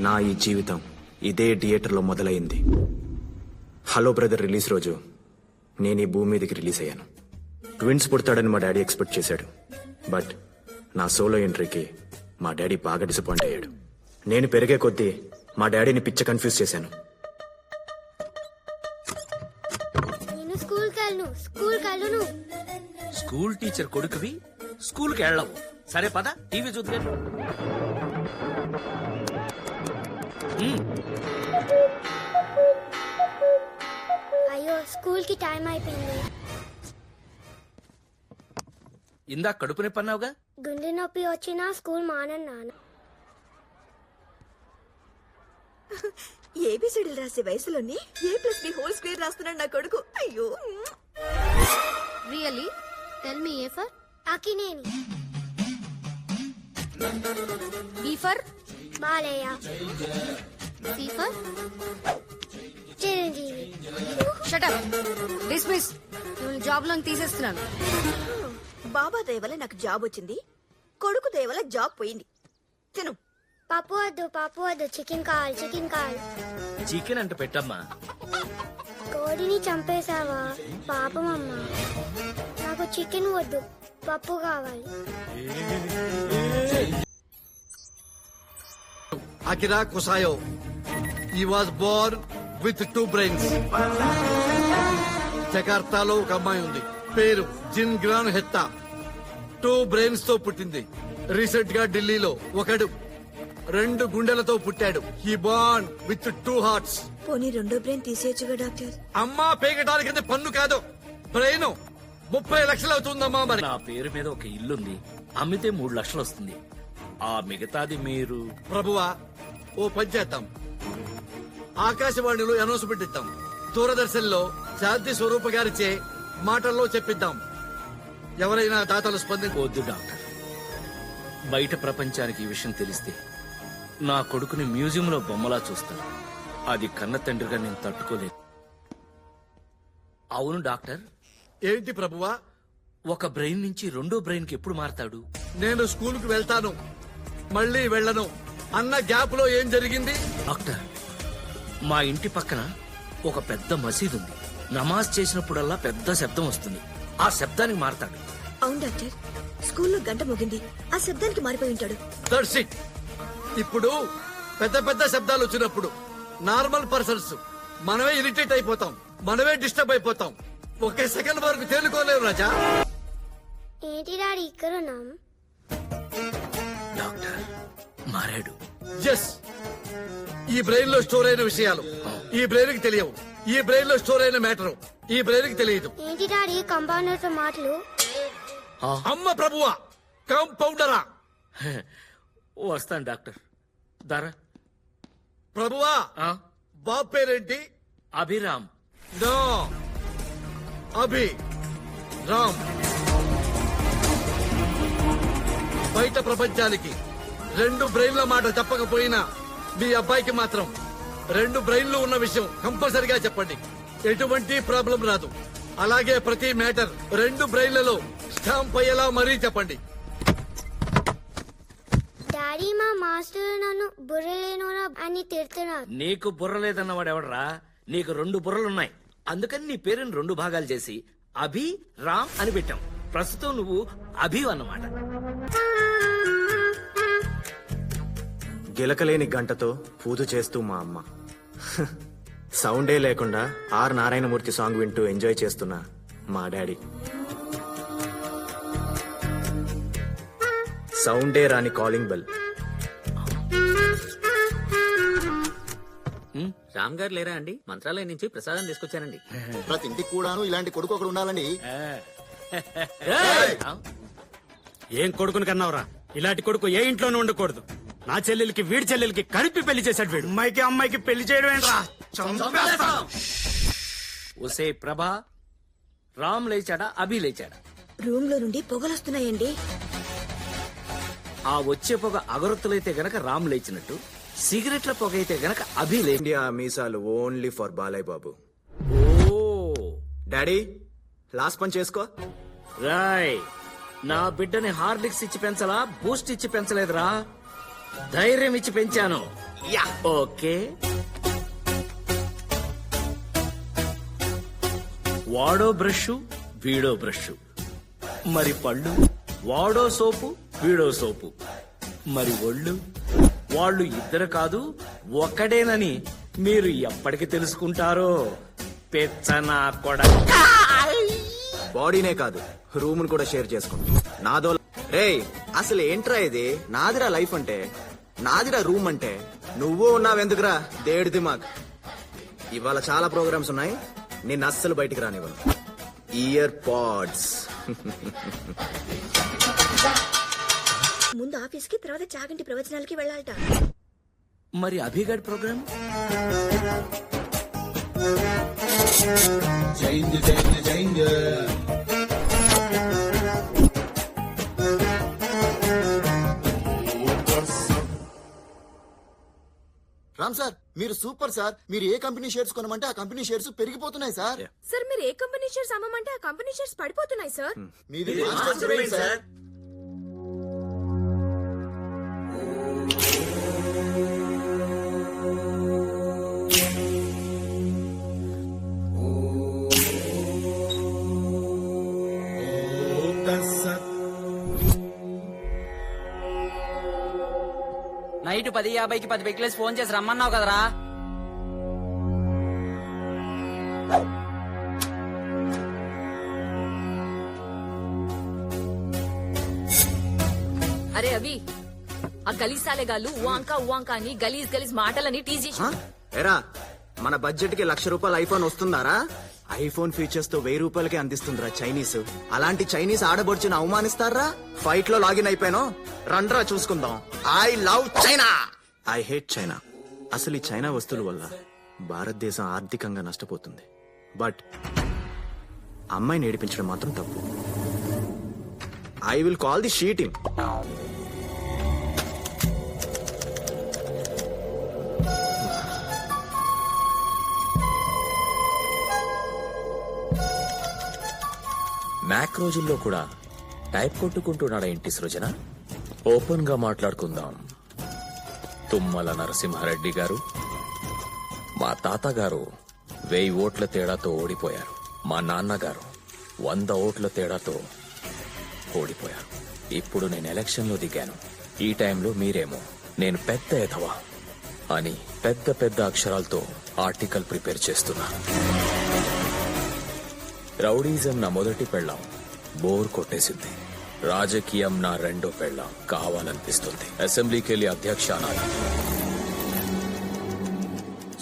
నా ఈ జీవితం ఇదే థియేటర్లో మొదలైంది. హలో బ్రదర్ రిలీజ్ రోజు నేను ఈ భూమి మీదకి రిలీజ్ అయ్యాను. ట్విన్స్ పుడతాడని మా డాడీ ఎక్స్పెక్ట్ చేశాడు. బట్ నా సోలో ఎంట్రీకి మా డాడీ బాగా డిసప్పాయింట్ అయ్యాడు. నేను పెరిగే కొద్దీ మా డాడీని పిచ్చ కన్ఫ్యూజ్ చేశాను. నేను స్కూల్కి వెళ్ళను. స్కూల్ టీచర్ కొడుకువి స్కూల్కి వెళ్ళవు. సరే పద టీవీ చూద్దాం. అయ్యో స్కూల్కి టైం అయిపోయింది. ఇందాక కడుపు నొప్పి అన్నావుగా. గుండె నొప్పి వచ్చినా స్కూల్ మానను నాన్న. ఏబిసిడీలు రాసే వయసులోనే A+B² రాస్తున్నాడు నా కొడుకు. అయ్యో really tell me A for Akkineni, B for Balayya, C for Chiranjeevi. Shut up, dismiss. నువ్వు జాబ్ లోని తీసేస్తున్నాను. బాబా దయ వల్ల నాకు జాబ్ వచ్చింది, కొడుకు దయ వల్ల జాబ్ పోయింది. తిను. పప్పు వద్దు, చికెన్ కావాలి. చికెన్ అంటే పెట్టమ్మా. కోడిని చంపేశావా పాపం అమ్మా. నాకు చికెన్ వద్దు, పప్పు కావాలి. Akira Kusayo. He was born with 2 brains. జకార్తాలో ఒక అమ్మాయి ఉంది, పేరు జిన్ గ్రాన్ హెత్తా. 2 brains తో పుట్టింది. రీసెంట్ గా ఢిల్లీలో ఒకడు 2 గుండెలతో పుట్టాడు. He born with 2 hearts. పోనీ రెండో బ్రెయిన్ తీసేయచ్చుగా డాక్టర్. అమ్మా పేగటానికి పన్ను కాదు, బ్రెయిన్ 30 లక్షలు అవుతుందమ్మా. మరి నా పేరు మీద ఒక ఇల్లుంది, అమ్మితే 3 లక్షలు వస్తుంది. ఆ మిగతాది మీరు. ప్రభువా, ఓ పని చేద్దాం. ఆకాశవాణిలో అనౌన్స్మెంట్ ఇద్దాం, దూరదర్శన్ లో శాంతి స్వరూప గారిచే మాటల్లో చెప్పిద్దాం. ఎవరైనా దాతలు వద్దు డాక్టర్. బయట ప్రపంచానికి ఈ విషయం తెలిస్తే నా కొడుకుని మ్యూజియంలో బొమ్మలా చూస్తాను. అది కన్న తండ్రిగా నేను తట్టుకోలేదు. అవును డాక్టర్. ఏంటి ప్రభువా? ఒక బ్రెయిన్ నుంచి రెండో బ్రెయిన్ కి ఎప్పుడు మారతాడు? నేను స్కూల్ కు వెళ్తాను, మళ్ళీ వెళ్ళను అన్న గ్యాప్ లో ఏం జరిగింది? డాక్టర్, మా ఇంటి పక్కన ఒక పెద్ద మసీదు ఉంది. నమాజ్ చేసినప్పుడల్లా పెద్ద శబ్దం వస్తుంది. ఆ శబ్దానికి మారతాడు. అవును డాక్టర్, స్కూల్లో గంట మోగింది, ఆ శబ్దానికి మారిపోయి ఉంటాడు. That's it. ఇప్పుడు పెద్ద పెద్ద శబ్దాలు వచ్చినప్పుడు నార్మల్ పర్సన్స్ మనమే ఇరిటేట్ అయిపోతాం, మనమే డిస్టర్బ్ అయిపోతాం. ఒకే సెకండ్ వరకు తేలుకోలేవు రాజా. ఏంటి డాడీ ఇక్కడ ఉన్నాం? డాక్టర్ మారాడు. ఎస్, ఈ బ్రెయిన్ లో స్టోర్ అయిన విషయాలు ఈ బ్రెయిన్ కి తెలియవు. ఈ బ్రెయిన్ లో స్టోర్ అయిన మ్యాటర్ ఈ బ్రెయిన్ కి తెలియదు. ఏంటి డాడీ కంపౌండర్ తో మాటలు? అమ్మ ప్రభువా, కంపౌండరా? వస్తాను డాక్టర్. దారా. ప్రభువా, బాబు పేరేంటి? అభిరామ్. నో, అభి రామ్. బయట ప్రపంచానికి 2 బ్రెయిన్ల మాట చెప్పకపోయినా మీ అబ్బాయికి మాత్రం 2 బ్రెయిన్లు ఉన్న విషయం కంపల్సరిగా చెప్పండి. ఎటువంటి ప్రాబ్లం రాదు. అలాగే ప్రతి మ్యాటర్ 2 బ్రెయిన్లలో స్టాంప్ అయ్యేలా మరీ చెప్పండి. డాడీ మా మాస్టర్ నన్ను బుర్రలేనోరా అని తిడుతున్నారు. నీకు బుర్ర లేదన్నవాడు ఎవడరా? నీకు 2 బుర్రలున్నాయి. అందుకని నీ పేరుని 2 భాగాలు చేసి అభి రామ్ అని పెట్టాం. ప్రస్తుతం నువ్వు అభి అన్నమాట. గిలకలేని గంటతో పూజ చేస్తూ మా అమ్మ. సౌండే లేకుండా ఆర్ నారాయణమూర్తి సాంగ్ వింటూ ఎంజాయ్ చేస్తున్న మా డాడీ. సౌండే రాని కాలింగ్ బెల్. రామ్ గారు లేరా అండి? మంత్రాలయం నుంచి ప్రసాదం తీసుకొచ్చానండి. ప్రతి ఇంటికి కూడాను ఇలాంటి కొడుకు ఒకడు ఉండాలండి. ఏం కొడుకుని కన్నావురా? ఇలాంటి కొడుకు ఏ ఇంట్లోనూ ఉండకూడదు. నా చెల్లెలికి వీడి చెల్లెలికి కలిపి పెళ్లి చేశాడు వీడు. అమ్మాయికి పెళ్లి చేయడం ఏంట్రా? ఒసే ప్రభా, రామ్ లేచాడా అభి లేచాడా? రూమ్ లో నుండి పొగలొస్తున్నాయండి. ఆ వచ్చే పొగ అగరొత్తులైతే గనక రామ్ లేచినట్టు, సిగరెట్ల పొగ అయితే గనక అభి లే. ఇండియా మీసాలు only for Balayya Babu. Oh daddy, last పని చేసుకో. రాయ్, నా బిడ్డని హార్లిక్స్ ఇచ్చి పెంచలా, బూస్ట్ ఇచ్చి పెంచలేదురా, ధైర్యం ఇచ్చి పెంచాను. Yeah okay. వాడో బ్రష్ వీడో బ్రష్, మరి పళ్ళు వాడో సోపు వీడో సోపు, మరి ఒళ్ళు వాళ్ళు ఇద్దరు కాదు ఒక్కడేనని మీరు ఎప్పటికి తెలుసుకుంటారో పెచ్చనా కూడా. బాడీనే కాదు రూమ్ కూడా షేర్ చేసుకుంటాం. నాదో రే అసలు ఏంట్రా ఇది? నాదిరా లైఫ్ అంటే, నాదిరా రూమ్ అంటే. నువ్వు ఉన్నావెందుకురా దేడి దిమాగ్. ఇవాళ చాలా ప్రోగ్రామ్స్ ఉన్నాయి, నిన్ను అస్సలు బయటికి రానివ్వను. Ear pods. ముందు ఆఫీస్ కి, తర్వాత చాగంటి ప్రవచనాలకి వెళ్ళాలట. మరి అభిగడ్ ప్రోగ్రామ్? రామ్ సార్ మీరు సూపర్ సార్. మీరు ఏ కంపెనీ షేర్స్ కొనమంటే ఆ కంపెనీ షేర్స్ పెరిగిపోతున్నాయి సార్. సార్ మీరు ఏ కంపెనీ షేర్స్ అమ్మమంటే ఆ కంపెనీ షేర్స్ పడిపోతున్నాయి సార్. మీది మాస్టర్స్ బ్రెయిన్ సార్. నైట్ 10:50కి 10 వెహికల్స్ ఫోన్ చేసి రమ్మన్నావు కదరా. అరే అవి ఆ గలీజ్ సాలేగాళ్ళు ఊంకా అని గలీజ్ మాటలని టీజ్ చేసి ఎరా మన బడ్జెట్ కి ₹1,00,000 ఐఫోన్ వస్తుందారా? ఐఫోన్ ఫీచర్స్ తో ₹1000 అందిస్తుందిరా చైనీస్. అలాంటి చైనీస్ ఆడబొడ్చుని అవమానిస్తారా? ఫైట్ లో లాగిన్ అయిపోయాను, రండ్రా చూసుకుందాం. I love China, I hate China. అసలు ఈ చైనా వస్తువుల వల్ల భారతదేశం ఆర్థికంగా నష్టపోతుంది. బట్ అమ్మాయిని ఏడిపించడం మాత్రం తప్పు. I will call the shooting. మ్యాక్ రోజుల్లో కూడా టైప్ కొట్టుకుంటున్నాడా ఇంటి సృజన? ఓపెన్ గా మాట్లాడుకుందాం. తుమ్మల నరసింహారెడ్డి గారు, మా తాతగారు 1000 ఓట్ల తేడాతో ఓడిపోయారు. మా నాన్నగారు 100 ఓట్ల తేడాతో ఓడిపోయారు. ఇప్పుడు నేను ఎలక్షన్ లో దిగాను. ఈ టైంలో మీరేమో నేను పెద్ద ఎదవా అని పెద్ద పెద్ద అక్షరాలతో ఆర్టికల్ ప్రిపేర్ చేస్తున్నా. రౌడీజం నా మొదటి పెళ్ళాం, బోర్ కొట్టేసింది. రాజకీయం నా రెండో పెళ్ళాం, కావాలనిపిస్తుంది. అసెంబ్లీకి వెళ్ళి అధ్యక్ష అనాలి.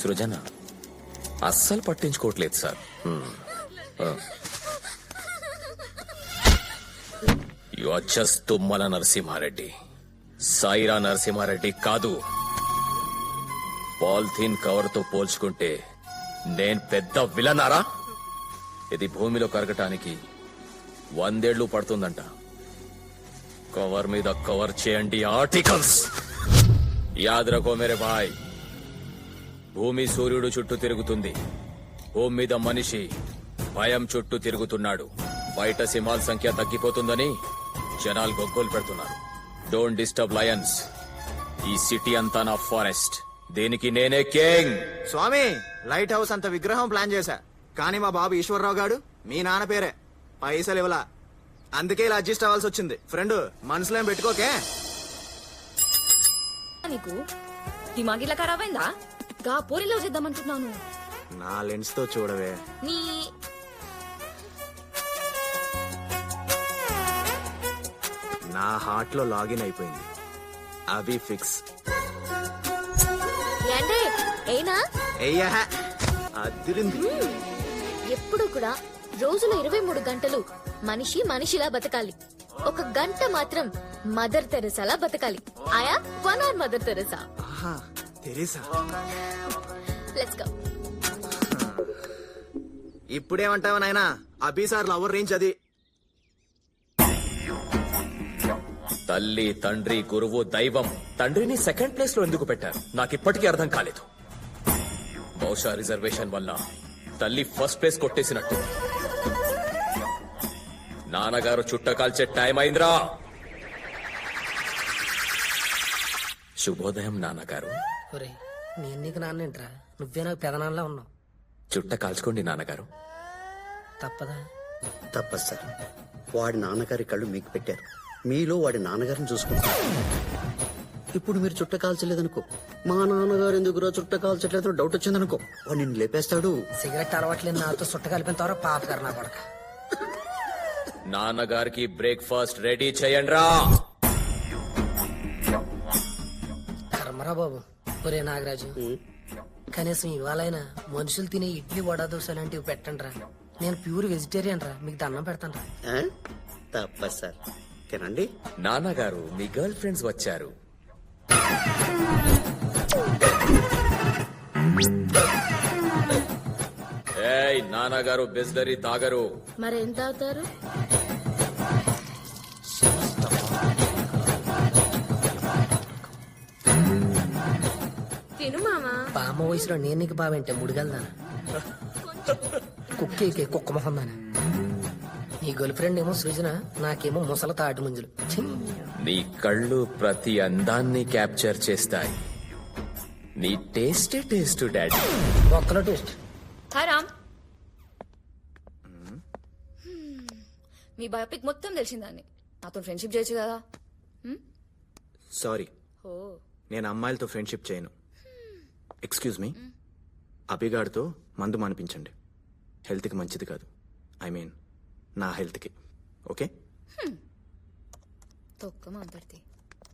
సృజన అస్సలు పట్టించుకోవట్లేదు sir. You are just Tummala Narasimha Reddy, Saira Narasimha Reddy కాదు. పాలిథీన్ కవర్ తో పోల్చుకుంటే నేను పెద్ద విలనారా? ఇది భూమిలో కరగటానికి 100 ఏళ్లు పడుతుందంట. కవర్ మీద కవర్ చేయండి ఆర్టికల్స్. యాద్ రఖో మేరే భాయ్, భూమి సూర్యుడు చుట్టూ తిరుగుతుంది, భూమి మీద మనిషి భయం చుట్టూ తిరుగుతున్నాడు. బయట సింహాల సంఖ్య తగ్గిపోతుందని జనాలు గొగ్గోలు పెడుతున్నారు. Don't disturb Lions. ఈ సిటీ అంతా నా ఫారెస్ట్, దీనికి నేనే కింగ్. స్వామి లైట్ హౌస్ అంత విగ్రహం ప్లాన్ చేశా, కానీ మా బాబు ఈశ్వరరావు గాడు మీ నాన్న పేరే, పైసలు ఇవ్వలా. అందుకే ఇలా అడ్జస్ట్ అవ్వాల్సి వచ్చింది. ఫ్రెండ్ మనసులో ఏం పెట్టుకోకే. నీకు దిమాగిలా ఖరాబ్ అయిందా? గా పోరిలో చేద్దామంటున్నాను. నా లెన్స్ తో చూడవే. నీ నా హార్ట్ లో లాగిన్ అయిపోయింది. అవి ఫిక్స్. ఏంటే అయినా అయ్యా అదిరింది. ఎప్పుడు కూడా రోజులో 23 గంటలు మనిషి మనిషిలా బతకాలి. 1 గంట మాత్రం మదర్ తెరెసాలా బతకాలి. ఆయా 1 hour మదర్ తెరెసా. ఆహా తెరేసా. Let's go. ఇప్పుడేమంటావా నాయనా? అభిసార్ లవర్ రేంజ్ అది. తల్లి, తండ్రి, గురువు, దైవం. తండ్రిని సెకండ్ ప్లేస్ లో ఎందుకు పెట్టారు నాకిప్పటికీ అర్థం కాలేదు. బహుశా రిజర్వేషన్ వల్ల తల్లి ఫస్ట్ ప్లేస్ కొట్టేసినట్టు. నాన్నగారు చుట్ట కాల్చే టైం అయిందిరా. శుభోదయం నాన్నగారు. ఒరే నేను నీకు నాన్నేంట్రా, నువ్వే నాకు పెదనాన్నలా ఉన్నావు. చుట్ట కాల్చుకోండి నాన్నగారు. తప్పదా? తప్పదు సార్. వాడి నాన్నగారి కళ్ళు మీకు పెట్టారు, మీలో వాడి నాన్నగారిని చూసుకుంటారు. ఇప్పుడు మీరు చుట్ట కాల్చలేదనుకో, మా నాన్నగారు ఎందుకురా చుట్ట కాల్చట్లేదు డౌట్ వచ్చిందనుకో, వాడు నిన్ను లేపేస్తాడు. సిగరెట్ అలవాట్లేదు నాతో సుట్ట కలిపిన తర్వాత పాప గారు నా కొడక. నాన్నగారికి బ్రేక్ఫాస్ట్ రెడీ చేయండి రా. కర్మరా బాబు. ఒరే నాగరాజు, కనీసం ఇవాళైనా మనుషులు తినే ఇడ్లీ వడ దోశ లాంటివి పెట్టండి రా. నేను ప్యూర్ వెజిటేరియన్ రా, మీకు దండం పెడతాను రా. తప్పదు సార్, తినండి. నాన్నగారు మీ గర్ల్ ఫ్రెండ్స్ వచ్చారు. ఏయ్ నాన్నగారు బిస్లరీ తాగరు. మరేం తాగుతారు? తిను మామా. బామ్మ వయసులో నేను నీకు బావేంటే ముడిగలదానా, కుక్కేకే కుక్క మొహం దానా. నీ గర్ల్ ఫ్రెండ్ ఏమో సృజన, నాకేమో ముసల తాటి ముంజులు. ఛీ! నీ కళ్ళు ప్రతి అందాన్ని క్యాప్చర్ చేస్తాయి. నీ టేస్టే టేస్ట్ డాడీ. ఒక్కలో టేస్ట్. హాయ్ రామ్. మీ బయోపిక్ మొత్తం తెలిసిందాన్ని, నాతో ఫ్రెండ్షిప్ చేయొచ్చు కదా. సారీ, ఓ నేను అమ్మాయిలతో ఫ్రెండ్షిప్ చేయను. ఎక్స్క్యూజ్ మీ, అభిగాడితో మందు మానిపించండి. హెల్త్కి మంచిది కాదు. ఐ మీన్ నా హెల్త్కి. ఓకే? తొక్క మాట్లాడితే